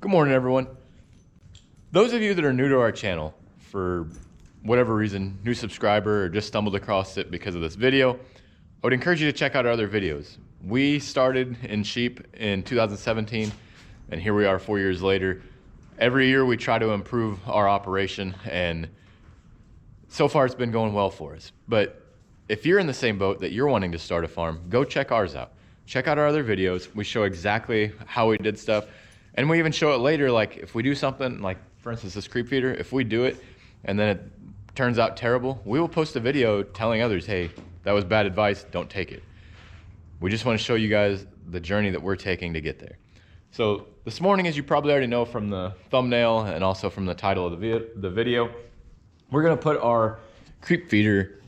Good morning, everyone. Those of you that are new to our channel, for whatever reason, new subscriber or just stumbled across it because of this video, I would encourage you to check out our other videos. We started in sheep in 2017, and here we are 4 years later. Every year we try to improve our operation, and so far it's been going well for us. But if you're in the same boat that you're wanting to start a farm, go check ours out. Check out our other videos. We show exactly how we did stuff. And we even show it later, like if we do something, like for instance, this creep feeder, if we do it and then it turns out terrible, we will post a video telling others, hey, that was bad advice, don't take it. We just want to show you guys the journey that we're taking to get there. So this morning, as you probably already know from the thumbnail and also from the title of the video, we're gonna put our creep feeder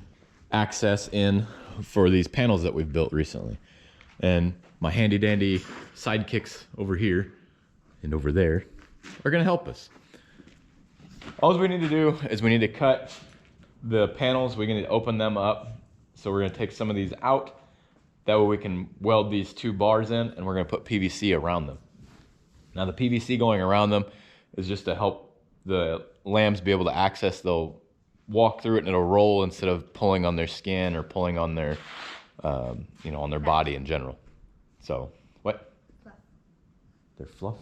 access in for these panels that we've built recently. And my handy dandy sidekicks over here and over there are gonna help us. All we need to do is we need to cut the panels. We're gonna open them up. So we're gonna take some of these out. That way we can weld these two bars in, and we're gonna put PVC around them. Now the PVC going around them is just to help the lambs be able to access. They'll walk through it and it'll roll instead of pulling on their skin or pulling on their, on their body in general. So, what? Fluff. They're fluff?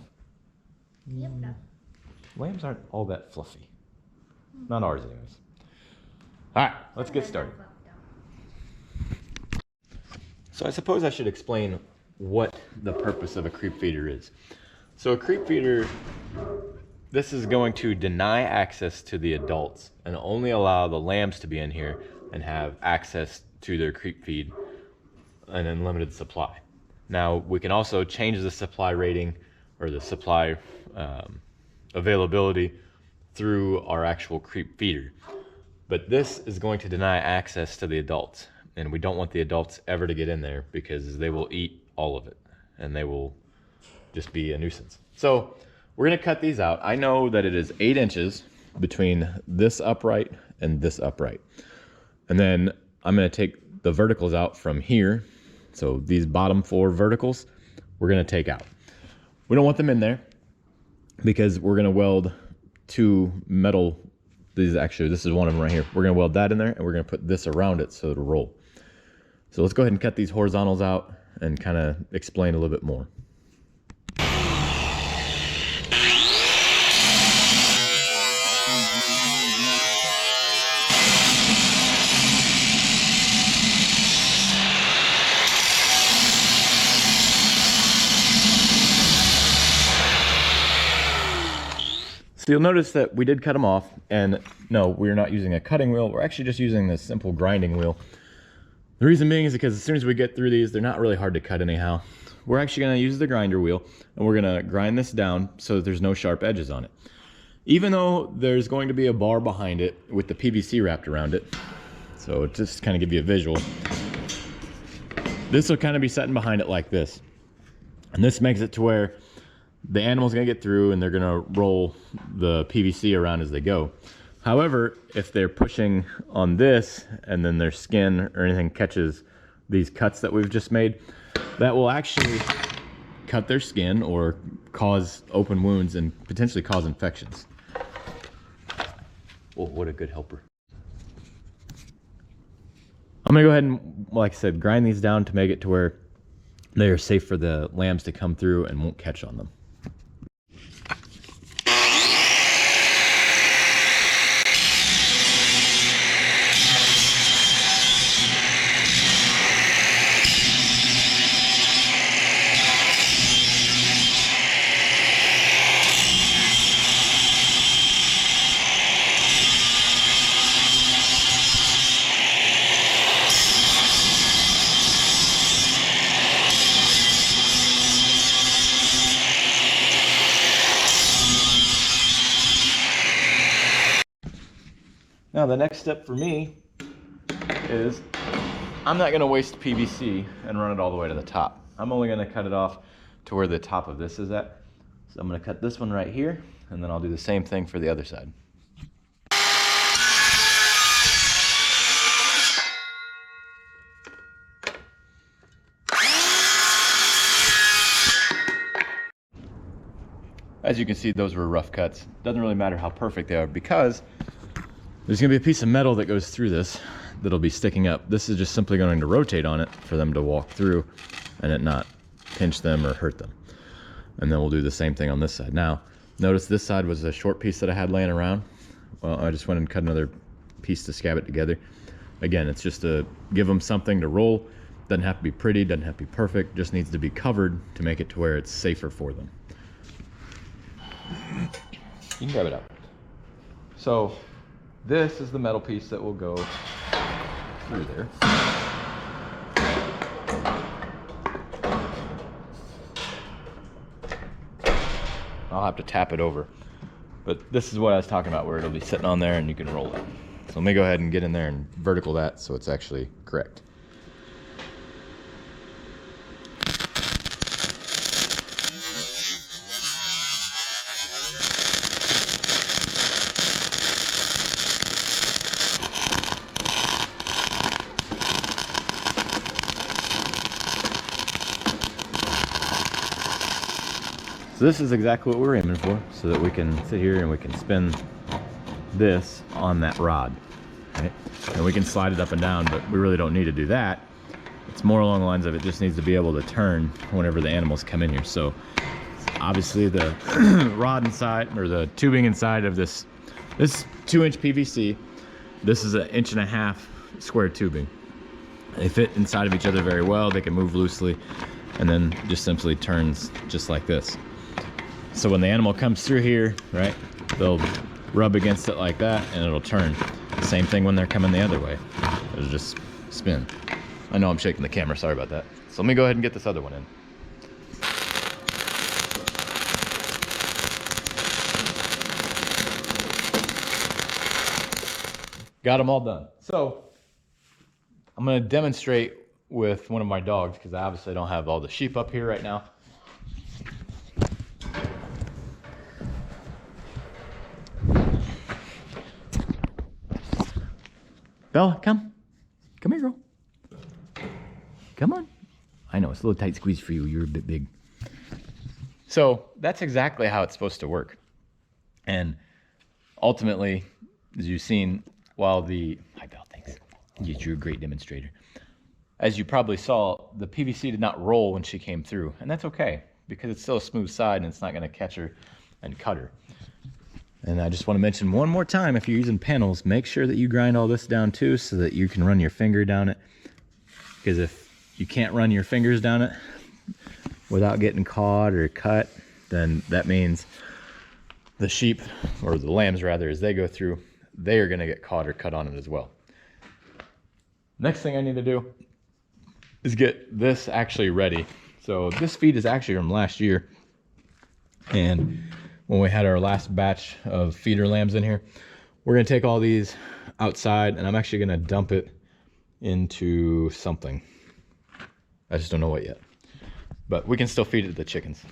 Yep. Lambs aren't all that fluffy. Not ours anyways. All right, let's get started. So I suppose I should explain what the purpose of a creep feeder is. So a creep feeder, this is going to deny access to the adults and only allow the lambs to be in here and have access to their creep feed, an unlimited supply. Now we can also change the supply rating or the supply availability through our actual creep feeder. But this is going to deny access to the adults, and we don't want the adults ever to get in there because they will eat all of it and they will just be a nuisance. So we're gonna cut these out. I know that it is 8 inches between this upright and this upright. And then I'm gonna take the verticals out from here. So these bottom 4 verticals, we're gonna take out. We don't want them in there because we're gonna weld 2 metal, this is one of them right here. We're gonna weld that in there and we're gonna put this around it so it'll roll. So let's go ahead and cut these horizontals out and kind of explain a little bit more. So you'll notice that we did cut them off, and no, we're not using a cutting wheel. We're actually just using this simple grinding wheel. The reason being is because as soon as we get through these, they're not really hard to cut anyhow. We're actually gonna use the grinder wheel, and we're gonna grind this down so that there's no sharp edges on it. Even though there's going to be a bar behind it with the PVC wrapped around it, so just kind of give you a visual, this will kind of be sitting behind it like this. And this makes it to where the animal's gonna get through and they're gonna roll the PVC around as they go. However, if they're pushing on this and then their skin or anything catches these cuts that we've just made, that will actually cut their skin or cause open wounds and potentially cause infections. Oh, what a good helper. I'm gonna go ahead and, like I said, grind these down to make it to where they are safe for the lambs to come through and won't catch on them. Now the next step for me is I'm not gonna waste PVC and run it all the way to the top. I'm only gonna cut it off to where the top of this is at. So I'm gonna cut this one right here, and then I'll do the same thing for the other side. As you can see, those were rough cuts. Doesn't really matter how perfect they are because there's gonna be a piece of metal that goes through this that'll be sticking up. This is just simply going to rotate on it for them to walk through and it not pinch them or hurt them. And then we'll do the same thing on this side. Now, notice this side was a short piece that I had laying around. Well, I just went and cut another piece to scab it together. Again, it's just to give them something to roll. Doesn't have to be pretty, doesn't have to be perfect, just needs to be covered to make it to where it's safer for them. You can grab it out. So this is the metal piece that will go through there. I'll have to tap it over. But this is what I was talking about, where it'll be sitting on there and you can roll it. So let me go ahead and get in there and vertical that so it's actually correct. So this is exactly what we're aiming for, so that we can sit here and we can spin this on that rod, right? And we can slide it up and down, but we really don't need to do that. It's more along the lines of it just needs to be able to turn whenever the animals come in here. So obviously the rod inside, or the tubing inside of this 2-inch PVC, this is an 1.5 inch square tubing. They fit inside of each other very well. They can move loosely, and then just simply turns just like this. So when the animal comes through here, right, they'll rub against it like that and it'll turn. Same thing when they're coming the other way. It'll just spin. I know I'm shaking the camera, sorry about that. So let me go ahead and get this other one in. Got them all done. So I'm gonna demonstrate with one of my dogs, because I obviously don't have all the sheep up here right now. Bella, come here, girl. Come on. I know, it's a little tight squeeze for you. You're a bit big. So that's exactly how it's supposed to work. And ultimately, as you've seen, while the... Hi, Belle, thanks. You're a great demonstrator. As you probably saw, the PVC did not roll when she came through. And that's okay, because it's still a smooth side and it's not going to catch her and cut her. And I just want to mention one more time, if you're using panels, make sure that you grind all this down too, so that you can run your finger down it. Because if you can't run your fingers down it without getting caught or cut, then that means the sheep, or the lambs rather, as they go through, they are going to get caught or cut on it as well. Next thing I need to do is get this actually ready. So this feed is actually from last year. And when we had our last batch of feeder lambs in here, we're gonna take all these outside and I'm actually gonna dump it into something. I just don't know what yet, but we can still feed it to the chickens.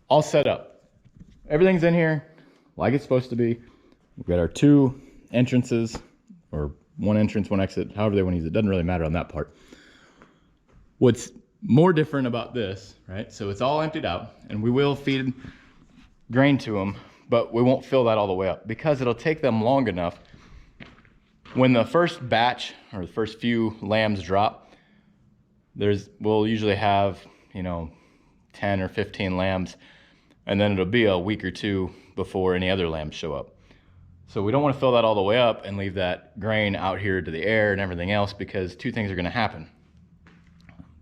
all set up. Everything's in here like it's supposed to be. We've got our 2 entrances, or 1 entrance, 1 exit, however they want to use it. Doesn't really matter on that part. What's more different about this, right? So it's all emptied out, and we will feed grain to them, but we won't fill that all the way up because it'll take them long enough. When the first batch or the first few lambs drop, we'll usually have, you know, 10 or 15 lambs, and then it'll be a week or 2 before any other lambs show up. So we don't want to fill that all the way up and leave that grain out here to the air and everything else, because 2 things are going to happen.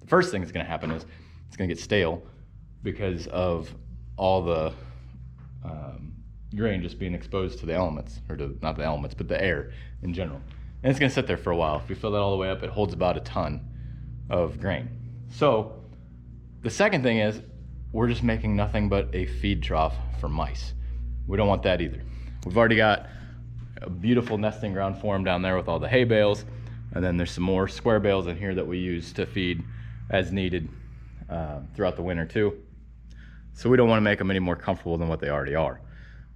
The first thing that's going to happen is it's going to get stale because of all the grain just being exposed to the elements, or to, not the elements, but the air in general. And it's going to sit there for a while. If we fill that all the way up, it holds about a ton of grain. So the second thing is we're just making nothing but a feed trough for mice. We don't want that either. We've already got a beautiful nesting ground for them down there with all the hay bales, and then there's some more square bales in here that we use to feed as needed throughout the winter too. So we don't want to make them any more comfortable than what they already are.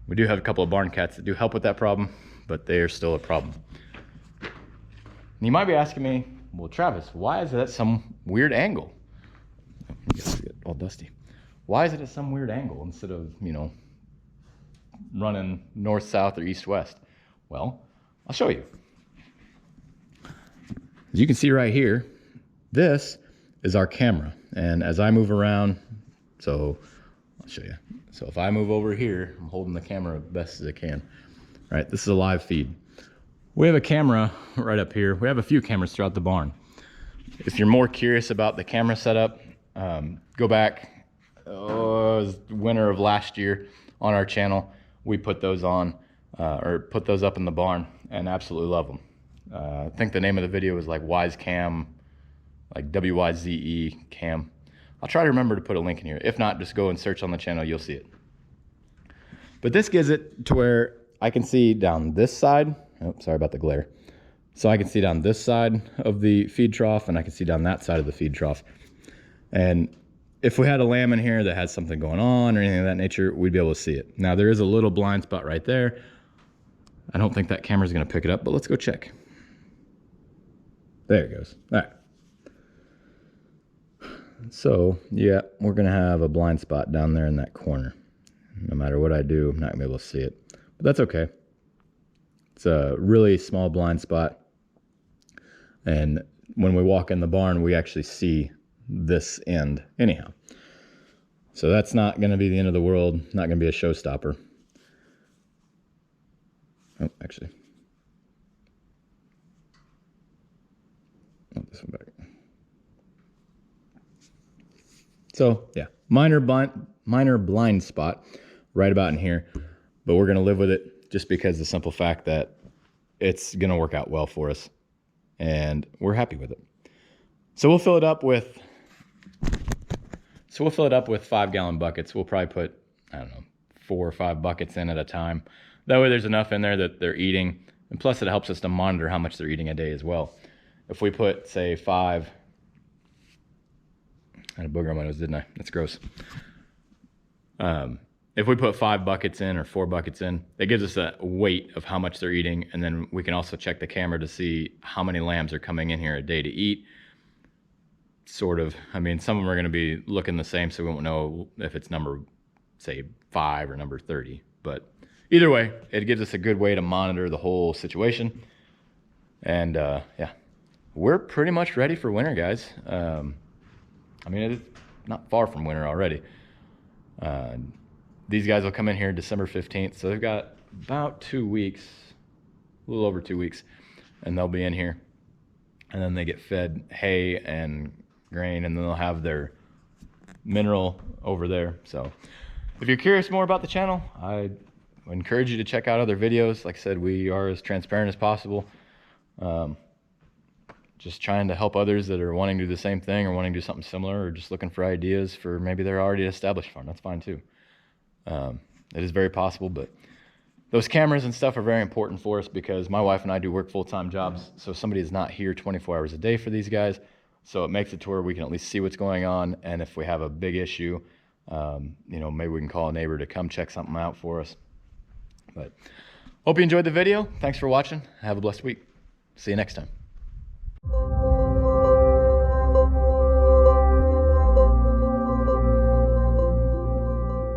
We do have a couple of barn cats that do help with that problem, but they are still a problem. And you might be asking me, well, Travis, why is it at some weird angle? Get all dusty. Why is it at some weird angle instead of, you know, running north, south, or east, west? Well, I'll show you. As you can see right here, this is our camera. And as I move around, so I'll show you. So if I move over here, I'm holding the camera as best as I can. All right, this is a live feed. We have a camera right up here. We have a few cameras throughout the barn. If you're more curious about the camera setup, go back, it was winter of last year on our channel. We put those on, or put those up in the barn, and absolutely love them. I think the name of the video was like Wise Cam, like W-Y-Z-E Cam. I'll try to remember to put a link in here. If not, just go and search on the channel, you'll see it. But this gives it to where I can see down this side. Oh, sorry about the glare. So I can see down this side of the feed trough, and I can see down that side of the feed trough. And if we had a lamb in here that had something going on or anything of that nature, we'd be able to see it. Now there is a little blind spot right there. I don't think that camera's gonna pick it up, but let's go check. There it goes. All right. So yeah, we're gonna have a blind spot down there in that corner. No matter what I do, I'm not gonna be able to see it, but that's okay. It's a really small blind spot. And when we walk in the barn, we actually see this end anyhow. So that's not gonna be the end of the world, not gonna be a showstopper. Oh, actually. Oh, this one back. So yeah, minor blind spot right about in here, but we're gonna live with it just because the simple fact that it's gonna work out well for us, and we're happy with it. So we'll fill it up with 5-gallon buckets. We'll probably put, I don't know, 4 or 5 buckets in at a time. That way there's enough in there that they're eating, and plus it helps us to monitor how much they're eating a day as well. If we put, say, 5, I had a booger on my nose, didn't I? That's gross. If we put 5 buckets in or 4 buckets in, that gives us a weight of how much they're eating, and then we can also check the camera to see how many lambs are coming in here a day to eat. Sort of, I mean, some of them are going to be looking the same, so we won't know if it's number, say, 5 or number 30. But either way, it gives us a good way to monitor the whole situation. And yeah, we're pretty much ready for winter, guys. I mean, it's not far from winter already. These guys will come in here December 15th, so they've got about 2 weeks, a little over 2 weeks, and they'll be in here. And then they get fed hay and grain, and then they'll have their mineral over there. So if you're curious more about the channel, I encourage you to check out other videos. Like I said, we are as transparent as possible. Just trying to help others that are wanting to do the same thing or wanting to do something similar, or just looking for ideas for maybe they're already established farm. That's fine too. It is very possible, but those cameras and stuff are very important for us because my wife and I do work full-time jobs. So somebody is not here 24 hours a day for these guys. So it makes it to where we can at least see what's going on. And if we have a big issue, You know, maybe we can call a neighbor to come check something out for us. But hope you enjoyed the video. Thanks for watching. Have a blessed week. See you next time.